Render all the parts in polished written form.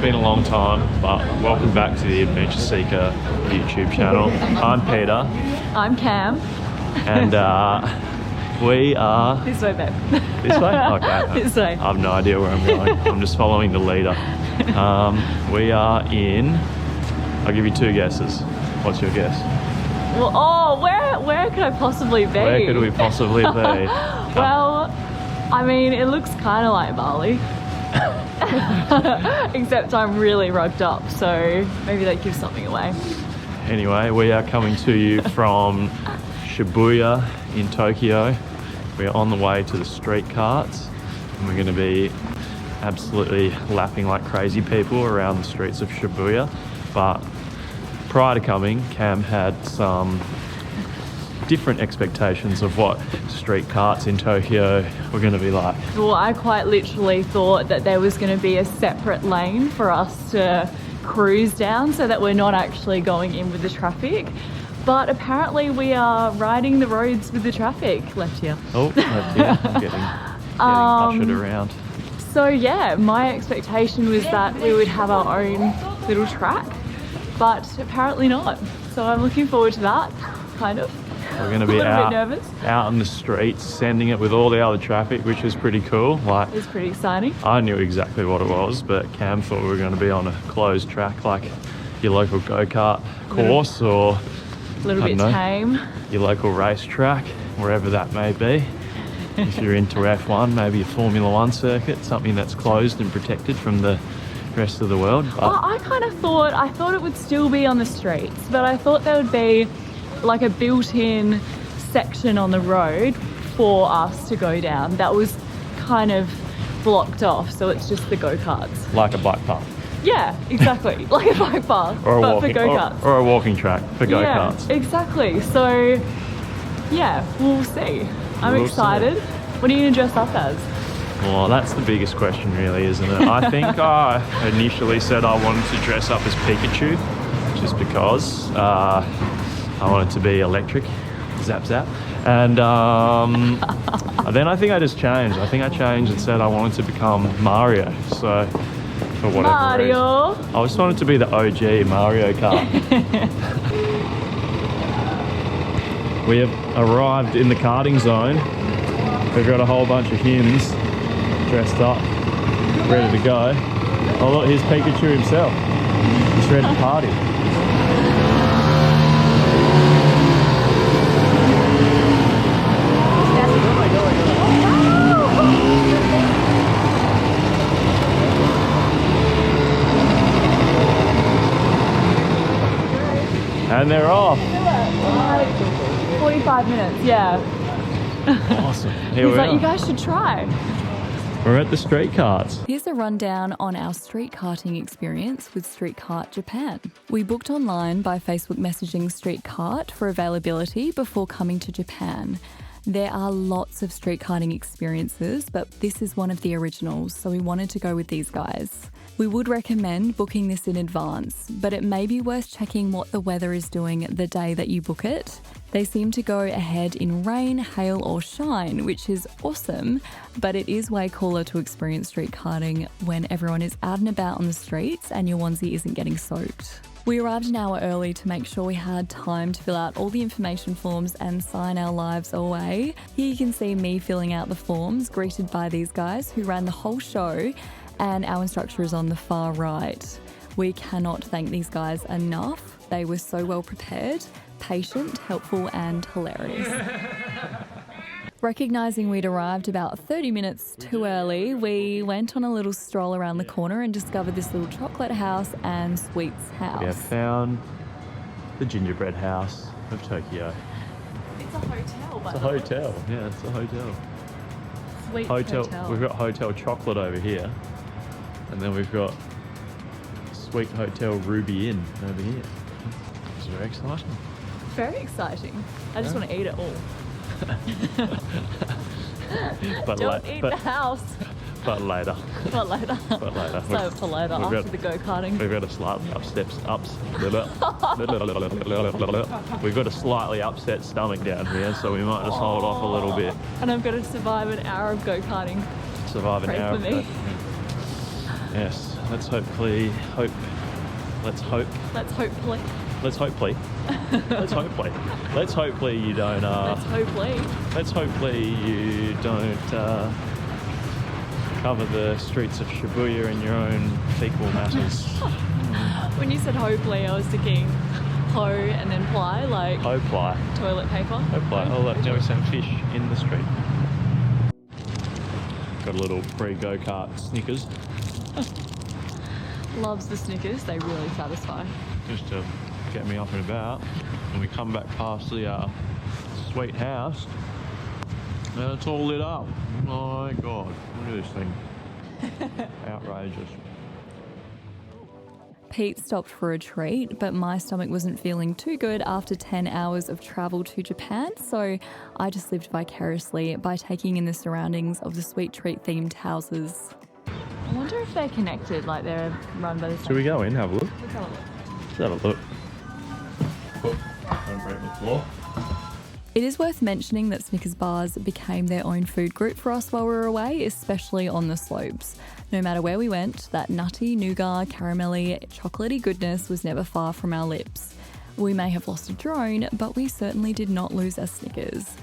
been a long time, but welcome back to the Adventure Seeker YouTube channel. I'm Peter. I'm Cam. And we are... This way, babe. This way? Okay. This way. I have no idea where I'm going. I'm just following the leader. We are in... I'll give you two guesses. What's your guess? Well, where could I possibly be? Where could we possibly be? Well, I mean, it looks kind of like Bali. Except I'm really rugged up, so maybe that gives something away. Anyway, we are coming to you from Shibuya in Tokyo. We are on the way to the street carts, and we're going to be absolutely lapping like crazy people around the streets of Shibuya. But prior to coming, Cam had some different expectations of what street carts in Tokyo were going to be like. Well, I quite literally thought that there was going to be a separate lane for us to cruise down so that we're not actually going in with the traffic. But apparently we are riding the roads with the traffic. Left here. Oh, left here. I'm getting ushered around. So yeah, my expectation was that we would have our own little track, but apparently not. So I'm looking forward to that, kind of. We're going to be out in the streets, sending it with all the other traffic, which is pretty cool. Like, it's pretty exciting. I knew exactly what it was, but Cam thought we were going to be on a closed track, like your local go-kart course, or a little bit tame. Your local race track, wherever that may be. If you're into F1, maybe a Formula 1 circuit, something that's closed and protected from the rest of the world. But well, I thought it would still be on the streets, but I thought there would be like a built-in section on the road for us to go down that was kind of blocked off, so it's just the go-karts. Like a bike path. Yeah, exactly. Like a bike path, but for go-karts. Or a walking track for go-karts. Yeah, exactly. So, yeah, we'll see. I'm excited. What are you going to dress up as? Well, that's the biggest question really, isn't it? I think I initially said I wanted to dress up as Pikachu, just because I wanted to be electric, zap zap. And then I think I just changed. I think I changed and said I wanted to become Mario. So, for whatever reason. I just wanted to be the OG Mario Kart. We have arrived in the karting zone. We've got a whole bunch of humans dressed up, ready to go. Oh look, here's Pikachu himself. He's ready to party. And they're off. 45 minutes, yeah. Awesome. Here He's like, you guys should try. We're at the street carts. Here's a rundown on our street karting experience with Street Kart Japan. We booked online by Facebook messaging Street Kart for availability before coming to Japan. There are lots of street karting experiences, but this is one of the originals, so we wanted to go with these guys. We would recommend booking this in advance, but it may be worth checking what the weather is doing the day that you book it. They seem to go ahead in rain, hail or shine, which is awesome, but it is way cooler to experience street karting when everyone is out and about on the streets and your onesie isn't getting soaked. We arrived an hour early to make sure we had time to fill out all the information forms and sign our lives away. Here you can see me filling out the forms, greeted by these guys who ran the whole show, and our instructor is on the far right. We cannot thank these guys enough. They were so well prepared, patient, helpful and hilarious. Recognising we'd arrived about 30 minutes too early, we went on a little stroll around the corner and discovered this little chocolate house and sweets house. We have found the gingerbread house of Tokyo. It's a hotel, It's a hotel. Yeah, it's a hotel. Sweet hotel. We've got Hotel Chocolate over here. And then we've got Sweet Hotel Ruby Inn over here. It's very exciting. Very exciting. I just want to eat it all. Don't eat the house. But later. But later. But later. So for later, after the go-karting. We've got a slightly We've got a slightly upset stomach down here, so we might just hold off a little bit. And I'm going to survive an hour of go-karting. Survive an hour of go-karting. Yes. let's hopefully hope. Let's hope. Let's hopefully. Let's hopefully. Let's hopefully. Let's hopefully you don't. Let's hopefully. Let's hopefully you don't cover the streets of Shibuya in your own fecal matters. When you said hopefully, I was thinking hoe and then ply, like Hopefully. toilet paper. Hopefully. Oh look, there were some fish in the street. Got a little free go-kart Snickers Loves the Snickers, they really satisfy. just to get me up and about. And we come back past the sweet house and it's all lit up. Oh my god, look at this thing. Outrageous. Pete stopped for a treat, but my stomach wasn't feeling too good after 10 hours of travel to Japan, so I just lived vicariously by taking in the surroundings of the sweet treat themed houses. I wonder if they're connected, like they're run by the same. Should we go in, have a look? Let's have a look. Let's have a look. Don't break the floor. It is worth mentioning that Snickers bars became their own food group for us while we were away, especially on the slopes. No matter where we went, that nutty, nougat, caramelly, chocolatey goodness was never far from our lips. We may have lost a drone, but we certainly did not lose our Snickers.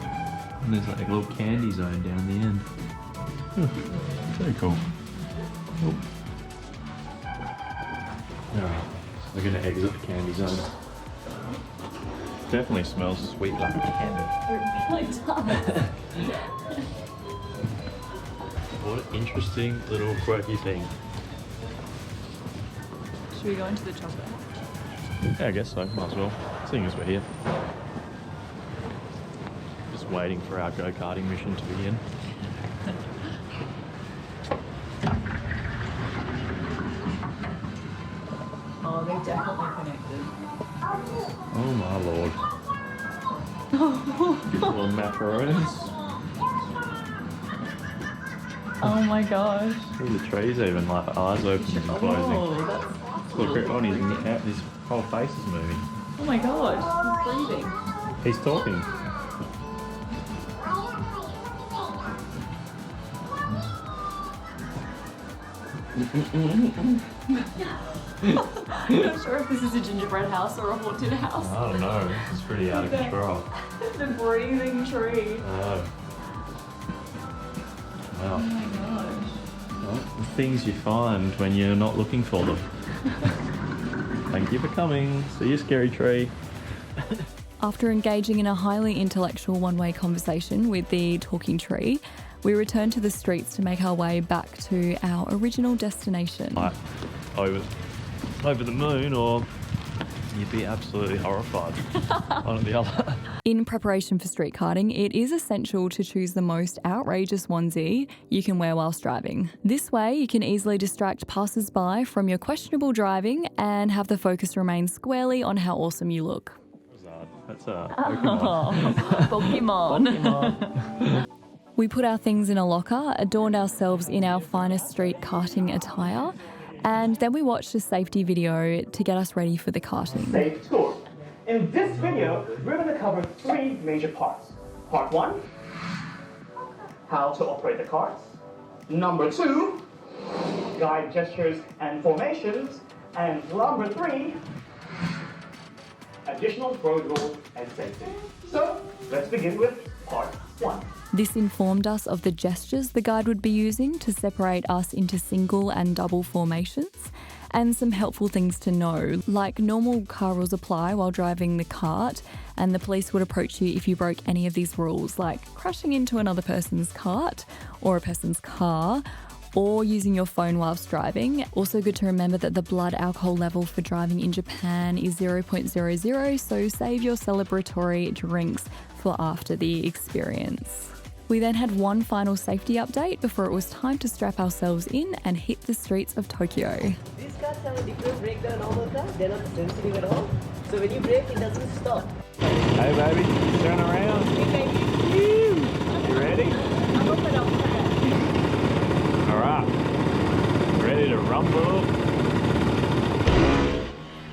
And there's like a little candy zone down the end. Very cool. Alright, we're going to exit the candy zone. Definitely smells sweet like candy. It really does. What an interesting little quirky thing. Should we go into the chocolate house? Yeah, I guess so. Might as well. Seeing as we're here. Just waiting for our go-karting mission to begin. Oh, they're definitely connected. Oh my lord. Little macaroons. Oh my gosh. Look at the trees even, like eyes open and closing. Oh, that's cool. Look, on his whole face is moving. Oh my gosh, he's breathing. He's talking. I'm not sure if this is a gingerbread house or a haunted house. I don't know. This is pretty out of control. The breathing tree. Wow. Oh my gosh. Well, the things you find when you're not looking for them. Thank you for coming. See you, scary tree. After engaging in a highly intellectual one-way conversation with the talking tree, we returned to the streets to make our way back to our original destination. Like over the moon, or you'd be absolutely horrified. One or the other. In preparation for street karting, it is essential to choose the most outrageous onesie you can wear whilst driving. This way, you can easily distract passers-by from your questionable driving and have the focus remain squarely on how awesome you look. That's a Pokemon. Pokemon. We put our things in a locker, adorned ourselves in our finest street karting attire, and then we watched a safety video to get us ready for the karting. Safe tour. In this video, we're going to cover 3 major parts. Part 1, how to operate the carts. Number 2, guide gestures and formations. And number 3, additional road rules and safety. So, let's begin with part 1. This informed us of the gestures the guide would be using to separate us into single and double formations, and some helpful things to know, like normal car rules apply while driving the cart, and the police would approach you if you broke any of these rules, like crashing into another person's cart or a person's car, or using your phone whilst driving. Also good to remember that the blood alcohol level for driving in Japan is 0.00, so save your celebratory drinks for after the experience. We then had one final safety update before it was time to strap ourselves in and hit the streets of Tokyo. These cars have a different brake than a normal car. They're not sensitive at all. So when you brake, it doesn't stop. Hey baby, turn around. You ready? Alright. Ready to rumble?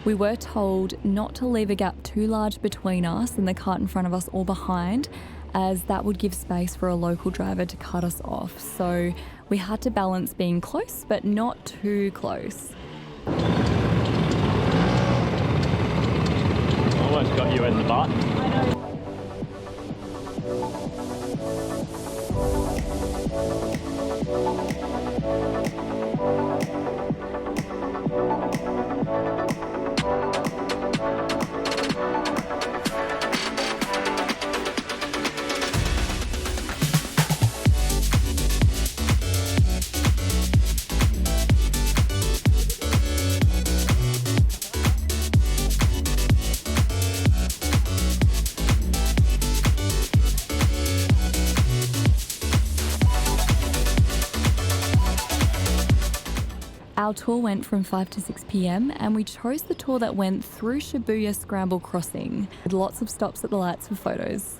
We were told not to leave a gap too large between us and the cart in front of us or behind, as that would give space for a local driver to cut us off. So We had to balance being close, but not too close. Almost got you in the butt. I know. Our tour went from 5 to 6 p.m. and we chose the tour that went through Shibuya Scramble Crossing, with lots of stops at the lights for photos.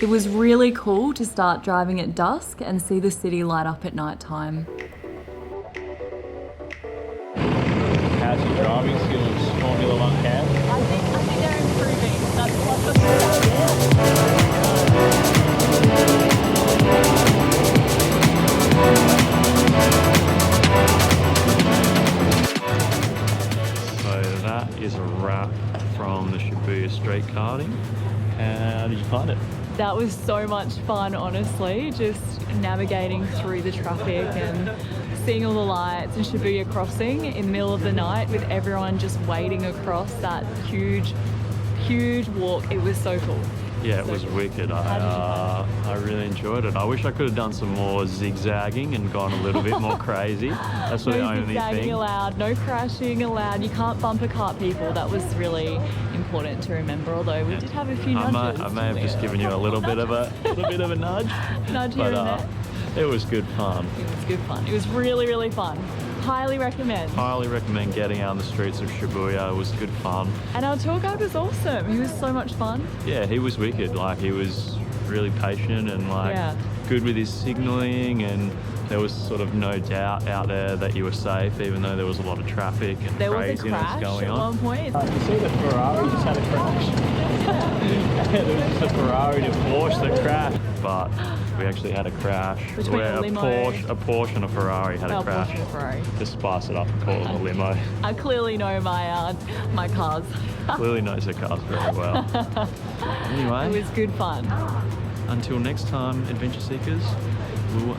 It was really cool to start driving at dusk and see the city light up at night time. How's your driving skills, Formula One cab? I think they're improving. That's what the So that is a wrap from the Shibuya street karting. How did you find it? That was so much fun, honestly, just navigating through the traffic and seeing all the lights and Shibuya crossing in the middle of the night with everyone just wading across that huge walk. It was so cool. Yeah, it So was cool. wicked. I really enjoyed it. I wish I could have done some more zigzagging and gone a little bit more crazy. That's the No only zigzagging thing. allowed, no crashing allowed. You can't bumper cart people. That was really important to remember, although we did have a few nudges. I may have just given you a little bit of a nudge. Nudge here But and there. it was good fun. It was good fun. It was really, really fun. Highly recommend. Highly recommend getting out on the streets of Shibuya. It was good fun. And our tour guide was awesome. He was so much fun. Yeah, he was wicked. Like, he was really patient and like Yeah. good with his signalling, and there was sort of no doubt out there that you were safe, even though there was a lot of traffic and There was a craziness crash going at on. one point. You see the Ferrari just had a crash. There was just a Ferrari to Porsche that crashed, but we actually had a crash Between where a limo- a Porsche and a Ferrari had a Oh, crash. Porsche and Ferrari. Just spice it up and call it a limo. I clearly know my cars. Clearly knows her cars very well. Anyway, It was good fun. until next time, adventure seekers, we'll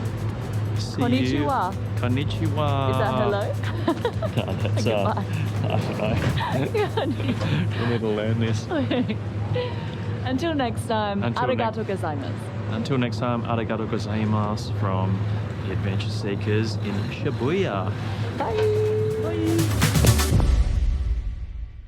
see Konnichiwa. you. Konnichiwa. Is that hello? No, that's Goodbye. I don't know. We need to learn this. Until next time, Until arigatou gozaimasu. Until next time, arigato gozaimasu from the Adventure Seekers in Shibuya. Bye. Bye.